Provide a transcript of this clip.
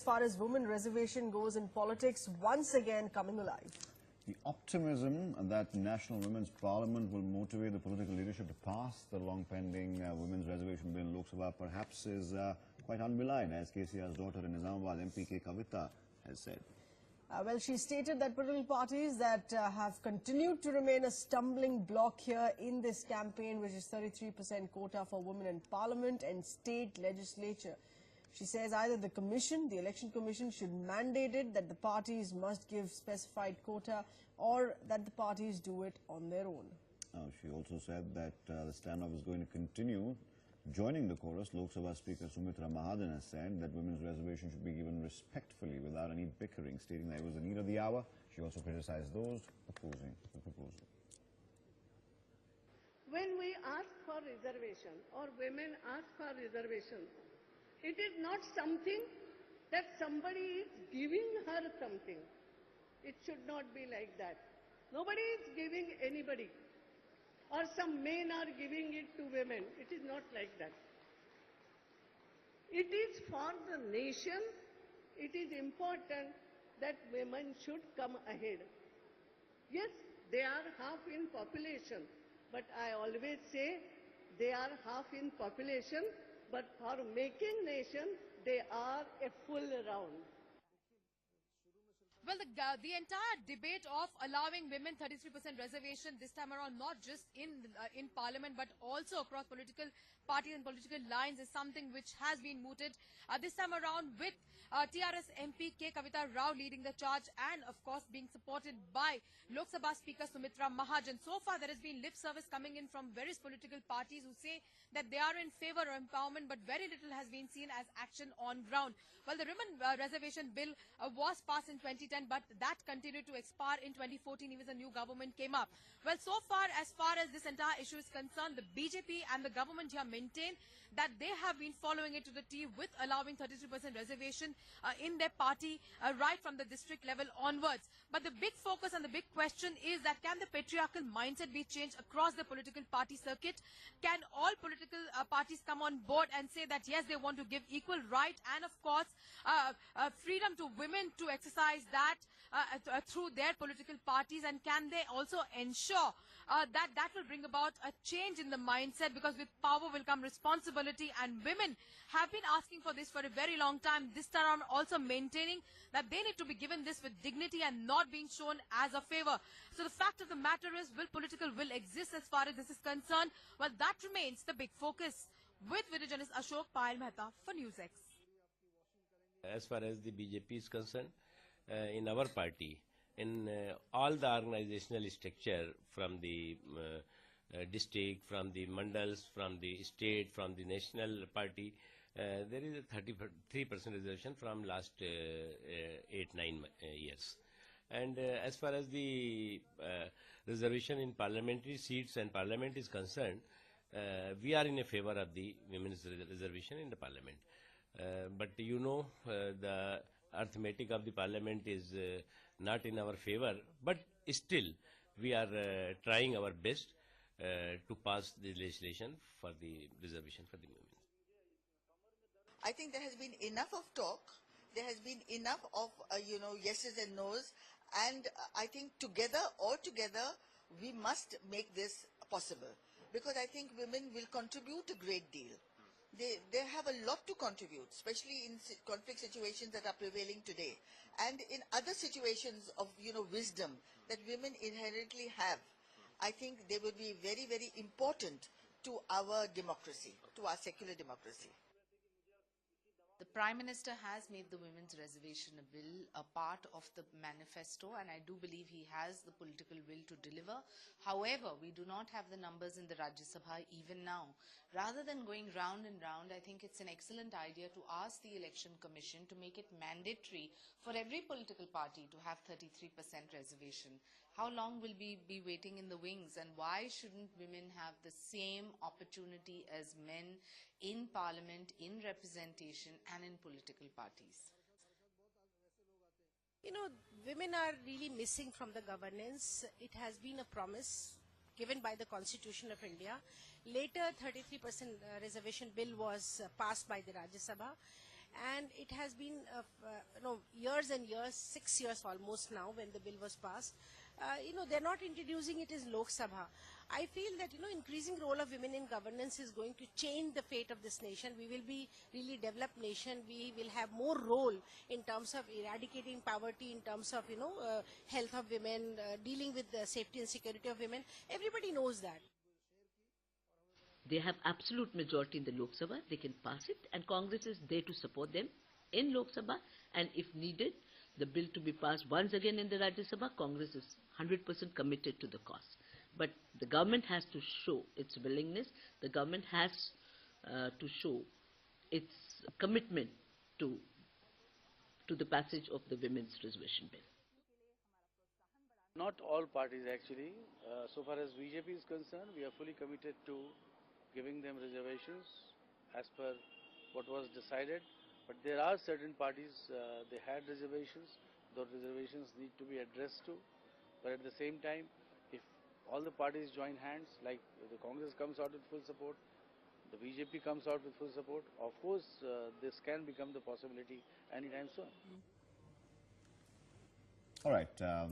As far as women reservation goes in politics, once again coming alive. The optimism that National Women's Parliament will motivate the political leadership to pass the long-pending women's reservation bill in Lok Sabha perhaps is quite unbelied, as KCR's daughter in Nizamabad MP K Kavitha has said. Well, she stated that political parties that have continued to remain a stumbling block here in this campaign, which is 33% quota for women in Parliament and state legislature. She says either the commission, the election commission, should mandate it that the parties must give specified quota or that the parties do it on their own. She also said that the standoff is going to continue. Joining the chorus, Lok Sabha Speaker Sumitra Mahajan has said that women's reservation should be given respectfully without any bickering, stating that it was the need of the hour. She also criticized those opposing the proposal. When we ask for reservation or women ask for reservation, it is not something that somebody is giving her something. It should not be like that. Nobody is giving anybody. Or some men are giving it to women. It is not like that. It is for the nation. It is important that women should come ahead. Yes, they are half in population, but I always say they are half in population, but for making nation, they are a full round. Well, the entire debate of allowing women 33% reservation this time around, not just in Parliament, but also across political parties and political lines, is something which has been mooted this time around with TRS MP K Kavitha leading the charge and, of course, being supported by Lok Sabha Speaker Sumitra Mahajan. So far, there has been lip service coming in from various political parties who say that they are in favor of empowerment, but very little has been seen as action on ground. Well, the women reservation bill was passed in 2010, but that continued to expire in 2014 even as a new government came up. Well, so far as this entire issue is concerned, the BJP and the government here maintain that they have been following it to the T with allowing 33% reservation in their party right from the district level onwards. But the big focus and the big question is that can the patriarchal mindset be changed across the political party circuit? Can all political parties come on board and say that yes, they want to give equal right and of course freedom to women to exercise that through their political parties, and can they also ensure that will bring about a change in the mindset, because with power will come responsibility, and women have been asking for this for a very long time. This time around also maintaining that they need to be given this with dignity and not being shown as a favor. So the fact of the matter is, will political will exist as far as this is concerned? Well, that remains the big focus. With video journalist Ashok, Parl for NewsX. As far as the BJP is concerned, in our party, in all the organizational structure, from the district, from the mandals, from the state, from the national party, there is a 33% reservation from last 8-9 years. And as far as the reservation in parliamentary seats and parliament is concerned, we are in a favor of the women's reservation in the parliament. But you know, the arithmetic of the parliament is not in our favor, but still we are trying our best to pass the legislation for the reservation for the women. I think there has been enough of talk, there has been enough of yeses and nos, and I think all together we must make this possible, because I think women will contribute a great deal. They have a lot to contribute, especially in conflict situations that are prevailing today, and in other situations of wisdom that women inherently have. I think they will be very, very important to our democracy, to our secular democracy. The Prime Minister has made the women's reservation bill a part of the manifesto, and I do believe he has the political will to deliver. However, we do not have the numbers in the Rajya Sabha even now. Rather than going round and round, I think it's an excellent idea to ask the Election Commission to make it mandatory for every political party to have 33% reservation. How long will we be waiting in the wings, and why shouldn't women have the same opportunity as men in parliament, in representation and in political parties? You know, women are really missing from the governance. It has been a promise given by the Constitution of India. Later, 33% reservation bill was passed by the Rajya Sabha. And it has been years and years, 6 years almost now when the bill was passed. They're not introducing it as Lok Sabha. I feel that, increasing role of women in governance is going to change the fate of this nation. We will be really developed nation. We will have more role in terms of eradicating poverty, in terms of, health of women, dealing with the safety and security of women. Everybody knows that. They have absolute majority in the Lok Sabha. They can pass it, and Congress is there to support them in Lok Sabha, and if needed, the bill to be passed once again in the Rajya Sabha. Congress is 100% committed to the cause. But the government has to show its willingness. The government has to show its commitment to the passage of the Women's Reservation Bill. Not all parties actually. So far as BJP is concerned, we are fully committed to giving them reservations as per what was decided. But there are certain parties, they had reservations. Those reservations need to be addressed to. But at the same time, if all the parties join hands, like the Congress comes out with full support, the BJP comes out with full support, of course this can become the possibility anytime soon. All right.